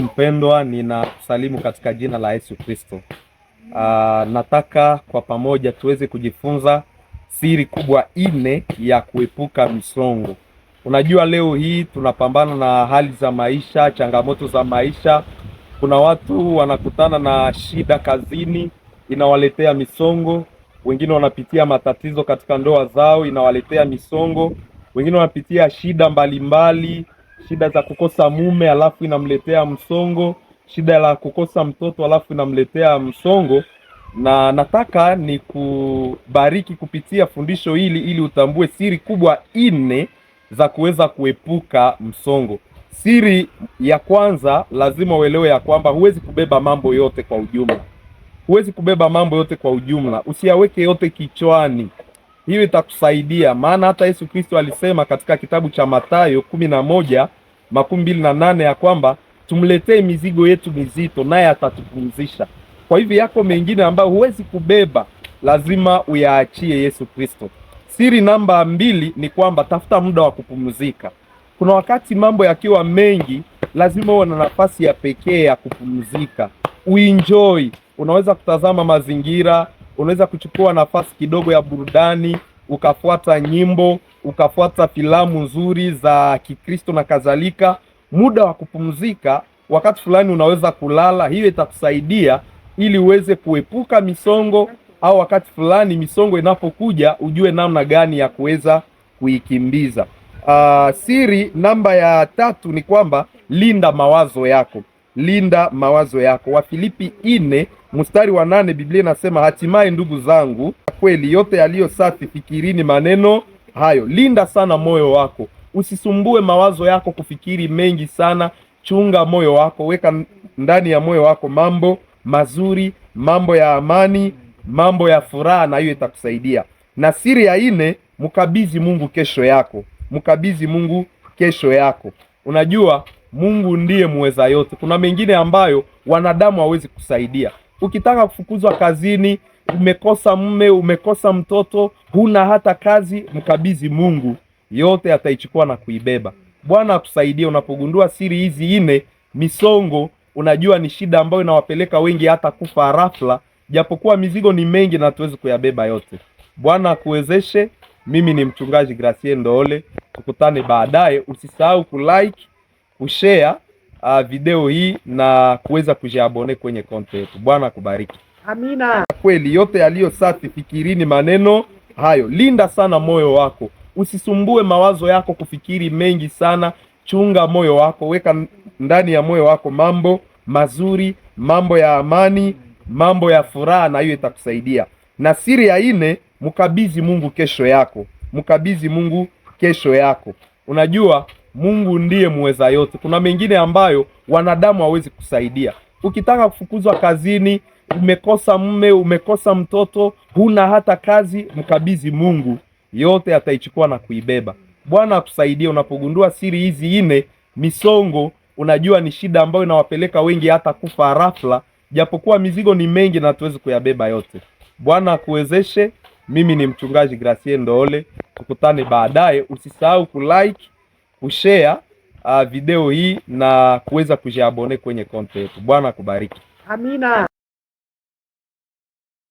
mpendwa, ninakusalimu katika jina la Yesu Kristo. Nataka kwa pamoja tuweze kujifunza siri kubwa nne ya kuepuka msongo. Unajua leo hii tunapambana na hali za maisha, changamoto za maisha. Kuna watu wanakutana na shida kazini, inawaletea misongo. Wengine wanapitia matatizo katika ndoa zao, inawaletea misongo. Wengine wanapitia shida mbalimbali, shida za kukosa mume alafu inamletea msongo, shida la kukosa mtoto alafu inamletea msongo. Na nataka ni kubariki kupitia fundisho hili ili utambue siri kubwa nne za kuweza kuepuka msongo. Siri ya kwanza, lazima uelewe ya kwamba huwezi kubeba mambo yote kwa ujumla. Huwezi kubeba mambo yote kwa ujumla, usiyaweke yote kichwani. Hiyo itakusaidia, maana hata Yesu Kristo alisema katika kitabu cha Mathayo 11:28 ya kwamba tumletee mizigo yetu mizito naye atatupumzisha. Kwa hivyo yako mengine ambayo huwezi kubeba, lazima uyaachie Yesu Kristo. Siri namba 2 ni kwamba tafuta muda wa kupumzika. Kuna wakati mambo yakiwa mengi, lazima uwe na nafasi ya pekee ya kupumzika. Uenjoy. Unaweza kutazama mazingira, unaweza kuchukua nafasi kidogo ya burudani, ukafuata nyimbo, ukafuata filamu nzuri za Kikristo na kadhalika. Muda wa kupumzika, wakati fulani unaweza kulala. Hiyo itakusaidia ili uweze kuepuka misongo, au wakati fulani misongo inapokuja ujue namna gani ya kuweza kuikimbiza. Siri namba ya 3 ni kwamba linda mawazo yako. Linda mawazo yako. Wafilipi 4:8 Biblia inasema, hatimaye ndugu zangu, kweli yote yaliyo safi, fikirini maneno hayo. Linda sana moyo wako, usisumbue mawazo yako kufikiri mengi sana. Chunga moyo wako, weka ndani ya moyo wako mambo mazuri, mambo ya amani, mambo ya furaha, na hiyo itakusaidia. Na siri ya 4, mkabidhi Mungu kesho yako. Mkabidhi Mungu kesho yako. Unajua Mungu ndiye muweza yote. Kuna mengine ambayo wanadamu hawezi kusaidia. Ukitaka kufukuzwa kazini, umekosa mume, umekosa mtoto, huna hata kazi, mkabidhi Mungu, yote ataichukua na kuibeba. Bwana akusaidie. Unapogundua siri hizi 4, misongo unajua ni shida ambayo inawapeleka wengi hata kufa rafla, japokuwa mizigo ni mengi na hatuwezi kuyabeba yote. Bwana akuwezeshe. Mimi ni mchungaji Gratien Ndoole. Tukutane baadaye. Usisahau kulike, kushare video hii na kuweza kujiabone kwenye konti yetu. Bwana kubariki. Amina. Kweli yote yaliyo safi, fikirini maneno hayo. Linda sana moyo wako, usisumbue mawazo yako kufikiri mengi sana. Chunga moyo wako, weka ndani ya moyo wako mambo mazuri, mambo ya amani, mambo ya furaha, na hiyo itakusaidia. Na siri ya 4, mkabidhi Mungu kesho yako. Mkabidhi Mungu kesho yako. Unajua Mungu ndiye muweza yote. Kuna mengine ambayo wanadamu hawezi kusaidia. Ukitaka kufukuzwa kazini, umekosa mume, umekosa mtoto, huna hata kazi, mkabidhi Mungu, yote ataichukua na kuibeba. Bwana akusaidie. Unapogundua siri hizi 4, misongo unajua ni shida ambayo inawapeleka wengi hata kufa rafla, japokuwa mizigo ni mengi na hatuwezi kuyabeba yote. Bwana akuwezeshe. Mimi ni mchungaji Gratien Ndoole. Tukutane baadaye. Usisahau kulike, kushare video hii na kuweza kujiabone kwenye konti yetu. Bwana kubariki. Amina.